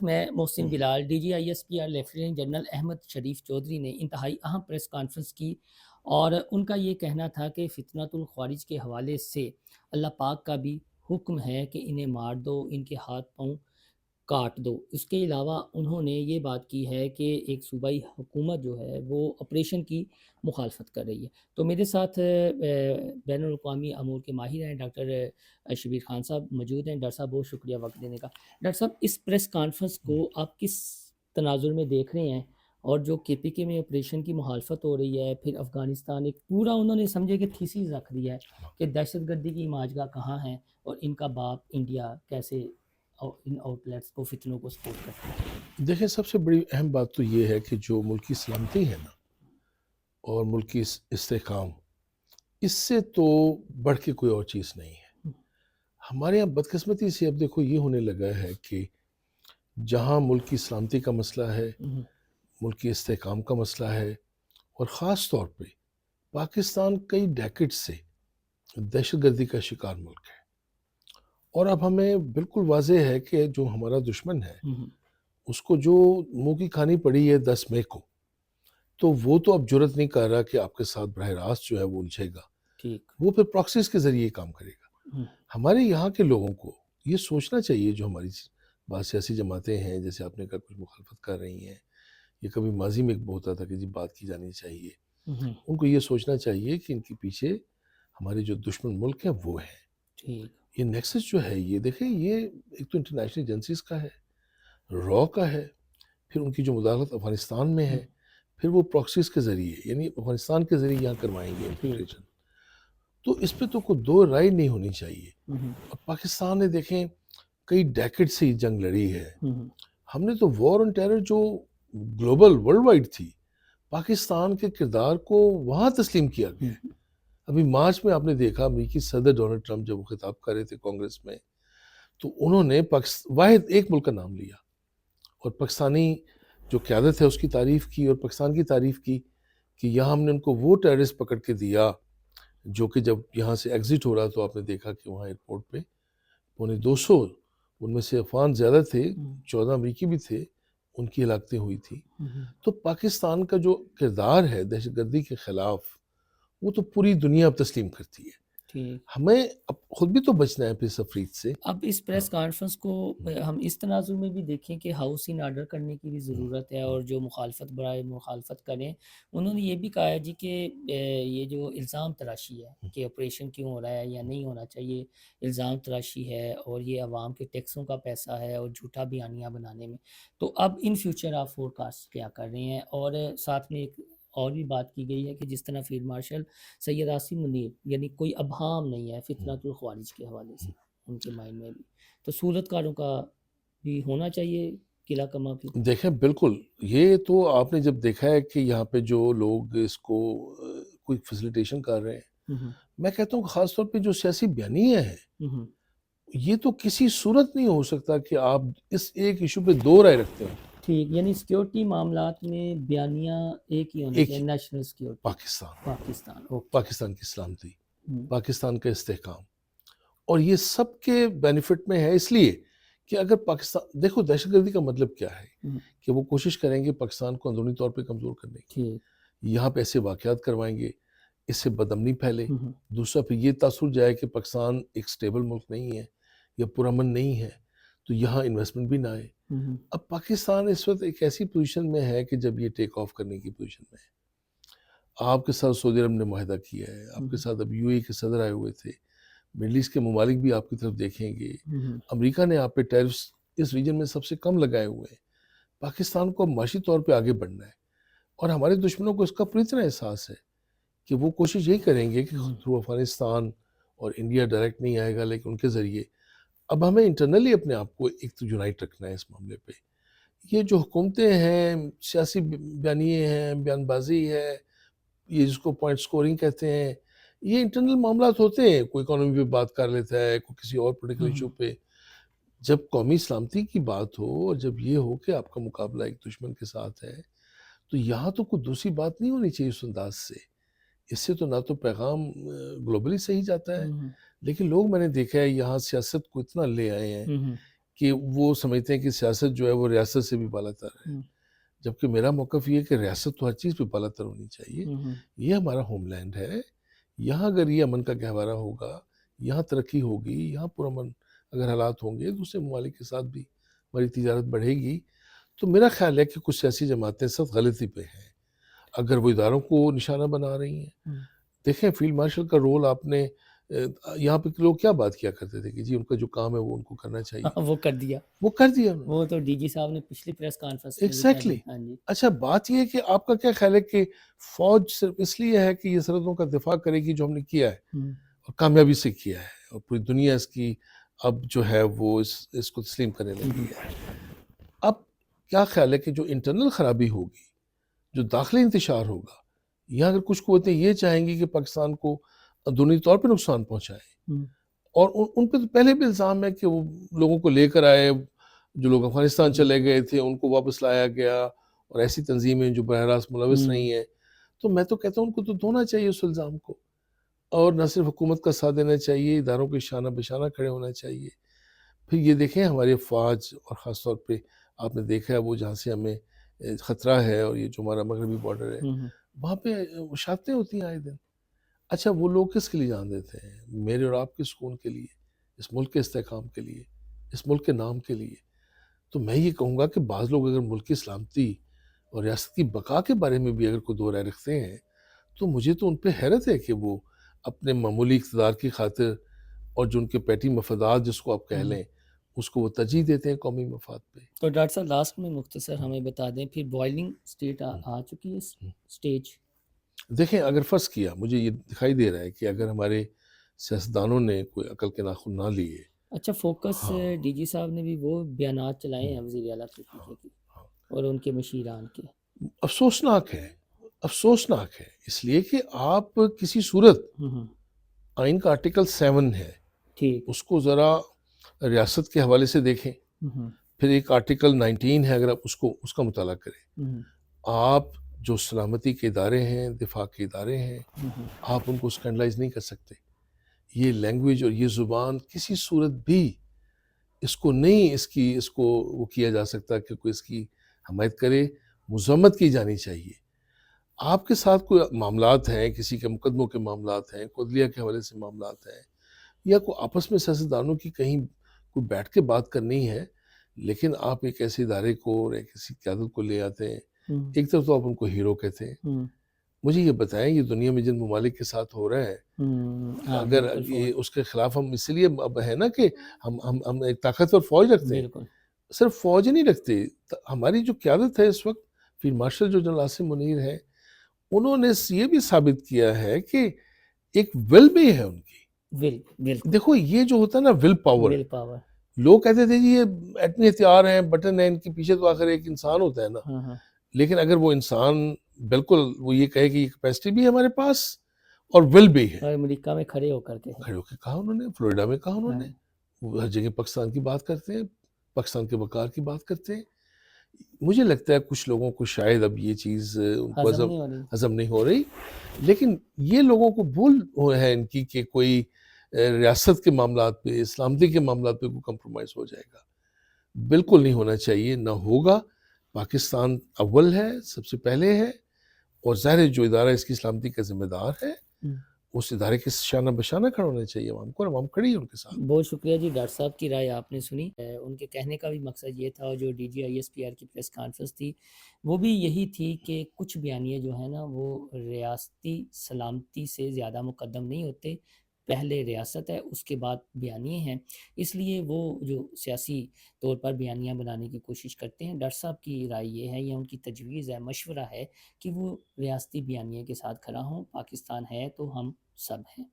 میں Mohsin Bilal D G I S P R lieutenant general Ahmed Sharif Chaudhry نے انتہائی اہم پریس کانفرنس کی اور ان کا یہ کہنا تھا کہ فتنۃ الخوارج کے حوالے سے اللہ پاک کا بھی حکم ہے کہ انہیں مار دو، ان کے ہاتھ پاؤں کاٹ دو۔ اس کے علاوہ انہوں نے یہ بات کی ہے کہ ایک صوبائی حکومت جو ہے وہ آپریشن کی مخالفت کر رہی ہے۔ تو میرے ساتھ بین الاقوامی امور کے ماہر ہیں ڈاکٹر شبیر خان صاحب موجود ہیں۔ ڈاکٹر صاحب بہت شکریہ وقت دینے کا۔ ڈاکٹر صاحب اس پریس کانفرنس کو آپ کس تناظر میں دیکھ رہے ہیں؟ اور جو کے پی کے میں آپریشن کی مخالفت ہو رہی ہے، پھر افغانستان ایک پورا انہوں نے سمجھے کہ تھیسیس رکھ دیا ہے کہ دہشت گردی کی ماجگاہ کہاں ہے اور ان کا باپ انڈیا کیسے ان آؤٹ لیٹس کو فتنوں کو سپورٹ کرتا ہے۔ دیکھیں، سب سے بڑی اہم بات تو یہ ہے کہ جو ملکی سلامتی ہے نا اور ملکی استحکام، اس سے تو بڑھ کے کوئی اور چیز نہیں ہے۔ ہمارے یہاں بدقسمتی سے اب دیکھو یہ ہونے لگا ہے کہ جہاں ملکی سلامتی کا مسئلہ ہے، ملکی استحکام کا مسئلہ ہے، اور خاص طور پہ پاکستان کئی ڈیکڈ سے دہشت گردی کا شکار ملک ہے، اور اب ہمیں بالکل واضح ہے کہ جو ہمارا دشمن ہے اس کو جو منہ کی کھانی پڑی ہے 10 مئی کو، تو وہ تو اب جرت نہیں کر رہا کہ آپ کے ساتھ براہ راست جو ہے وہ الجھے گا، وہ پھر پراکسیز کے ذریعے کام کرے گا۔ ہمارے یہاں کے لوگوں کو یہ سوچنا چاہیے، جو ہماری بعض سیاسی جماعتیں ہیں، جیسے آپ نے کہا کچھ مخالفت کر رہی ہیں، یہ کبھی ماضی میں ہوتا تھا کہ جی بات کی جانی چاہیے، ان کو یہ سوچنا چاہیے کہ ان کے پیچھے ہمارے جو دشمن ملک ہیں وہ ہیں۔ یہ نیکسس جو ہے، یہ دیکھیں، یہ ایک تو انٹرنیشنل ایجنسیز کا ہے، را کا ہے، پھر ان کی جو مداخلت افغانستان میں ہے، پھر وہ پراکسیز کے ذریعے، یعنی افغانستان کے ذریعے یہاں کروائیں گے انفلٹریشن۔ تو اس پہ تو کوئی دو رائے نہیں ہونی چاہیے۔ اور پاکستان نے دیکھیں کئی ڈیکڈ سے جنگ لڑی ہے، ہم نے تو وار آن ٹیرر جو گلوبل ورلڈ وائڈ تھی، پاکستان کے کردار کو وہاں تسلیم کیا گیا ہے۔ ابھی مارچ میں آپ نے دیکھا امریکی صدر ڈونلڈ ٹرمپ جب وہ خطاب کر رہے تھے کانگریس میں، تو انہوں نے واحد ایک ملک کا نام لیا اور پاکستانی جو قیادت ہے اس کی تعریف کی، اور پاکستان کی تعریف کی کہ یہاں ہم نے ان کو وہ ٹیررسٹ پکڑ کے دیا جو کہ جب یہاں سے ایگزٹ ہو رہا تو آپ نے دیکھا کہ وہاں ایئرپورٹ پہ 250، ان میں سے افغان زیادہ تھے، 14 امریکی بھی تھے، ان کی ہلاکتیں ہوئی تھی۔ تو پاکستان کا جو کردار ہے دہشت گردی کے خلاف، وہ تو پوری دنیا اب تسلیم کرتی ہے۔ ہمیں اب خود بھی تو بچنا ہے پھر تفرید سے۔ اب اس پریس کانفرنس کو ہم اس تناظر میں بھی دیکھیں کہ ہاؤس ان آرڈر کرنے کی بھی ضرورت ہے، اور جو مخالفت برائے مخالفت کریں، انہوں نے یہ بھی کہا ہے جی کہ یہ جو الزام تراشی ہے کہ آپریشن کیوں ہو رہا ہے یا نہیں ہونا چاہیے، الزام تراشی ہے اور یہ عوام کے ٹیکسوں کا پیسہ ہے اور جھوٹا بیانیہ بنانے میں۔ تو اب ان فیوچر آپ فور کاسٹ کیا کر رہے ہیں؟ اور ساتھ میں ایک اور بھی بات کی گئی ہے کہ جس طرح فیلڈ مارشل سید عاصم منیر، یعنی کوئی ابہام نہیں ہے فتنۃ الخوارج کے حوالے سے ان کے مائنڈ میں بھی، تو صورتکاروں کا بھی ہونا چاہیے قلعہ کما بھی۔ دیکھیں بالکل، یہ تو آپ نے جب دیکھا ہے کہ یہاں پہ جو لوگ اس کو کوئی فیسیلیٹیشن کر رہے ہیں، میں کہتا ہوں کہ خاص طور پہ جو سیاسی بیانیہ ہیں، یہ تو کسی صورت نہیں ہو سکتا کہ آپ اس ایک ایشو پہ دو رائے رکھتے ہو۔ ٹھیک، یعنی سیکیورٹی معاملات میں بیانیہ ایک ہی ہونا چاہیے، نیشنل سیکیورٹی، پاکستان کی سلامتی، پاکستان کا استحکام، اور یہ سب کے بینیفٹ میں ہے، اس لیے کہ اگر پاکستان، دیکھو دہشت گردی کا مطلب کیا ہے کہ وہ کوشش کریں گے پاکستان کو اندرونی طور پہ کمزور کرنے کی، یہاں پہ ایسے واقعات کروائیں گے، اس سے بدامنی پھیلے، دوسرا پھر یہ تاثر جائے کہ پاکستان ایک سٹیبل ملک نہیں ہے یا پرامن نہیں ہے، تو یہاں انویسٹمنٹ بھی نہ آئے۔ اب پاکستان اس وقت ایک ایسی پوزیشن میں ہے کہ جب یہ ٹیک آف کرنے کی پوزیشن میں ہے، آپ کے ساتھ سعودی عرب نے معاہدہ کیا ہے، آپ کے ساتھ اب یو اے کے صدر آئے ہوئے تھے، مڈل ایسٹ کے ممالک بھی آپ کی طرف دیکھیں گے، امریکہ نے آپ پہ ٹیرفس اس ریجن میں سب سے کم لگائے ہوئے ہیں۔ پاکستان کو معاشی طور پہ آگے بڑھنا ہے، اور ہمارے دشمنوں کو اس کا پوری طرح احساس ہے کہ وہ کوشش یہی کریں گے کہ تھرو افغانستان اور انڈیا ڈائریکٹ نہیں آئے گا، لیکن ان کے ذریعے اب ہمیں انٹرنلی اپنے آپ کو ایک تو یونائٹ رکھنا ہے اس معاملے پہ۔ یہ جو حکومتیں ہیں، سیاسی بیانیے ہیں، بیان بازی ہے، یہ جس کو پوائنٹ سکورنگ کہتے ہیں، یہ انٹرنل معاملات ہوتے ہیں، کوئی اکانومی پہ بات کر لیتا ہے، کوئی کسی اور پولیٹیکل ایشو پہ۔ جب قومی سلامتی کی بات ہو اور جب یہ ہو کہ آپ کا مقابلہ ایک دشمن کے ساتھ ہے، تو یہاں تو کوئی دوسری بات نہیں ہونی چاہیے اس انداز سے۔ اس سے تو نہ تو پیغام گلوبلی صحیح جاتا ہے، لیکن لوگ، میں نے دیکھا ہے یہاں سیاست کو اتنا لے آئے ہیں کہ وہ سمجھتے ہیں کہ سیاست جو ہے وہ ریاست سے بھی بالا تر ہے، ہم، جبکہ میرا موقف یہ ہے کہ ریاست تو ہر چیز پہ بالا تر ہونی چاہیے۔ ہم، یہ ہمارا ہوم لینڈ ہے، یہاں اگر یہ امن کا گہوارہ ہوگا، یہاں ترقی ہوگی، یہاں پرامن اگر حالات ہوں گے، دوسرے ممالک کے ساتھ بھی ہماری تجارت بڑھے گی۔ تو میرا خیال ہے کہ کچھ سیاسی جماعتیں سب غلطی پہ ہیں اگر وہ اداروں کو نشانہ بنا رہی ہیں۔ ہم۔ دیکھیں فیلڈ مارشل کا رول آپ نے یہاں پہ لوگ کیا بات کیا کرتے تھے کہ جی ان کا جو کام ہے وہ ان کو کرنا چاہیے، ہاں، وہ کر دیا، وہ کر دیا انہوں نے۔ وہ تو ڈی جی صاحب نے پچھلی پریس کانفرنس میں بھی کہہ ایگزیکٹلی۔ دیا۔ ہاں جی۔ اچھا بات یہ ہے کہ آپ کا کیا خیال ہے کہ فوج صرف اس لیے ہے کہ یہ سرحدوں کا دفاع کرے گی جو ہم نے کیا ہے ہم، اور کامیابی سے کیا ہے، اور پوری دنیا اس کی اب جو ہے وہ اس کو تسلیم کرنے لگی ہے۔ اب کیا خیال ہے کہ جو انٹرنل خرابی ہوگی، جو داخلی انتشار ہوگا، یا اگر کچھ قوتیں یہ چاہیں گی کہ پاکستان کو اندرونی طور پہ نقصان پہنچائے، ہم، اور ان پہ تو پہلے بھی الزام ہے کہ وہ لوگوں کو لے کر آئے، جو لوگ افغانستان چلے گئے تھے ان کو واپس لایا گیا، اور ایسی تنظیمیں جو براہ راست ملوث ہم، نہیں ہیں، تو میں تو کہتا ہوں ان کو تو دھونا چاہیے اس الزام کو، اور نہ صرف حکومت کا ساتھ دینا چاہیے، اداروں کے شانہ بشانہ کھڑے ہونا چاہیے۔ پھر یہ دیکھیں ہماری افواج، اور خاص طور پہ آپ نے دیکھا ہے وہ جہاں سے ہمیں خطرہ ہے، اور یہ جو ہمارا مغربی بارڈر ہے، ہم، وہاں پہ مشاقتیں ہوتی ہیں آئے دن۔ اچھا وہ لوگ کس کے لیے جان دیتے ہیں؟ میرے اور آپ کے سکون کے لیے، اس ملک کے استحکام کے لیے، اس ملک کے نام کے لیے۔ تو میں یہ کہوں گا کہ بعض لوگ اگر ملک کی سلامتی اور ریاست کی بقا کے بارے میں بھی اگر کوئی دو رائے رکھتے ہیں، تو مجھے تو ان پہ حیرت ہے کہ وہ اپنے معمولی اقتدار کی خاطر، اور جو ان کے پیٹی مفادات جس کو آپ کہہ ہم۔ لیں، اس کو وہ ترجیح دیتے ہیں قومی مفاد پہ۔ تو ڈاکٹر صاحب لاسٹ میں مختصر ہمیں بتا دیں، پھر بوائلنگ سٹیٹ آ چکی ہے سٹیج؟ دیکھیں اگر فرض کیا، مجھے یہ دکھائی دے رہا ہے کہ اگر ہمارے سیاستدانوں نے کوئی عقل کے ناخن نہ لیے۔ اچھا، فوکس ہاں، ڈی جی صاحب نے بھی وہ بیانات چلائے ہیں وزیر اعلیٰ کے ہاں، پیچھے کی ہاں۔ اور ان کے مشیران کے۔ افسوسناک ہے، افسوسناک ہے، اس لیے کہ آپ کسی صورت، ہم، آئین کا آرٹیکل 7 ہے، ٹھیک۔ اس کو ذرا ریاست کے حوالے سے دیکھیں۔ ہم، پھر ایک آرٹیکل 19 ہے، اگر آپ اس کا مطالعہ کریں، ہم، آپ جو سلامتی کے ادارے ہیں، دفاع کے ادارے ہیں، ہم، آپ ان کو اسکینڈلائز نہیں کر سکتے۔ یہ لینگویج اور یہ زبان کسی صورت بھی اس کو نہیں، اس کو وہ کیا جا سکتا کہ کوئی اس کی حمایت کرے، مذمت کی جانی چاہیے۔ آپ کے ساتھ کوئی معاملات ہیں، کسی کے مقدموں کے معاملات ہیں، کوئی عدلیہ کے حوالے سے معاملات ہیں، یا کوئی آپس میں سیاستدانوں کی کہیں کوئی بیٹھ کے بات کرنی ہے، لیکن آپ ایک ایسے ادارے کو اور ایک ایسی قیادت کو لے آتے ہیں، ہم، ایک طرف تو آپ ان کو ہیرو کہتے ہیں۔ ہم، مجھے یہ بتائیں یہ دنیا میں جن ممالک کے ساتھ ہو رہا ہے، ہاں اگر بالکل، یہ فوج، اس کے خلاف ہم اس لیے اب ہے نا کہ ہم ایک طاقتور فوج رکھتے ہیں، بالکل۔ صرف فوج ہی نہیں رکھتے، ہماری جو قیادت ہے اس وقت، فیلڈ مارشل جو جنرل عاصم منیر ہیں، انہوں نے یہ بھی ثابت کیا ہے کہ ایک ول بھی ہے ان کی۔ بالکل، دیکھو یہ جو ہوتا ہے نا ول پاور، ول پاور۔ لوگ کہتے تھے جی یہ ایٹمی ہتھیار ہیں، بٹن ہے، ان کے پیچھے تو آخر ایک انسان ہوتا ہے نا۔ ہاں ہاں، لیکن اگر وہ انسان بالکل وہ یہ کہے کہ یہ کیپیسٹی بھی ہے ہمارے پاس اور ول بھی ہے، اور امریکہ میں کھڑے ہو کر کے ہے۔ کھڑے ہو کے کہا انہوں نے، فلوریڈا میں کہا انہوں ہاں، نے، وہ ہر جگہ پاکستان کی بات کرتے ہیں، پاکستان کے وقار کی بات کرتے ہیں۔ مجھے لگتا ہے کچھ لوگوں کو شاید اب یہ چیز ان کو ہضم نہیں ہو رہی۔ ہضم نہیں ہو رہی، لیکن یہ لوگوں کو بھول ہے ان کی کہ کوئی ریاست کے معاملات پہ، سلامتی کے معاملات پہ کوئی کمپرومائز ہو جائے گا۔ بالکل نہیں ہونا چاہیے، نہ ہوگا۔ پاکستان اول ہے، سب سے پہلے ہے، اور ظاہر ہے جو ادارہ اس کی سلامتی کا ذمہ دار ہے، ہم۔ اس ادارے کے شانہ بشانہ کھڑا ہونا چاہیے عوام کو، اور عوام کھڑی ہے ان کے ساتھ۔ بہت شکریہ جی، ڈاکٹر صاحب کی رائے آپ نے سنی۔ ان کے کہنے کا بھی مقصد یہ تھا، اور جو D G I S P R کی پریس کانفرنس تھی وہ بھی یہی تھی کہ کچھ بیانیے جو ہیں نا وہ ریاستی سلامتی سے زیادہ مقدم نہیں ہوتے، پہلے ریاست ہے اس کے بعد بیانیے ہیں، اس لیے وہ جو سیاسی طور پر بیانیاں بنانے کی کوشش کرتے ہیں۔ ڈاکٹر صاحب کی رائے یہ ہے، یا ان کی تجویز ہے، مشورہ ہے کہ وہ ریاستی بیانیے کے ساتھ کھڑا ہوں، پاکستان ہے تو ہم سب ہیں۔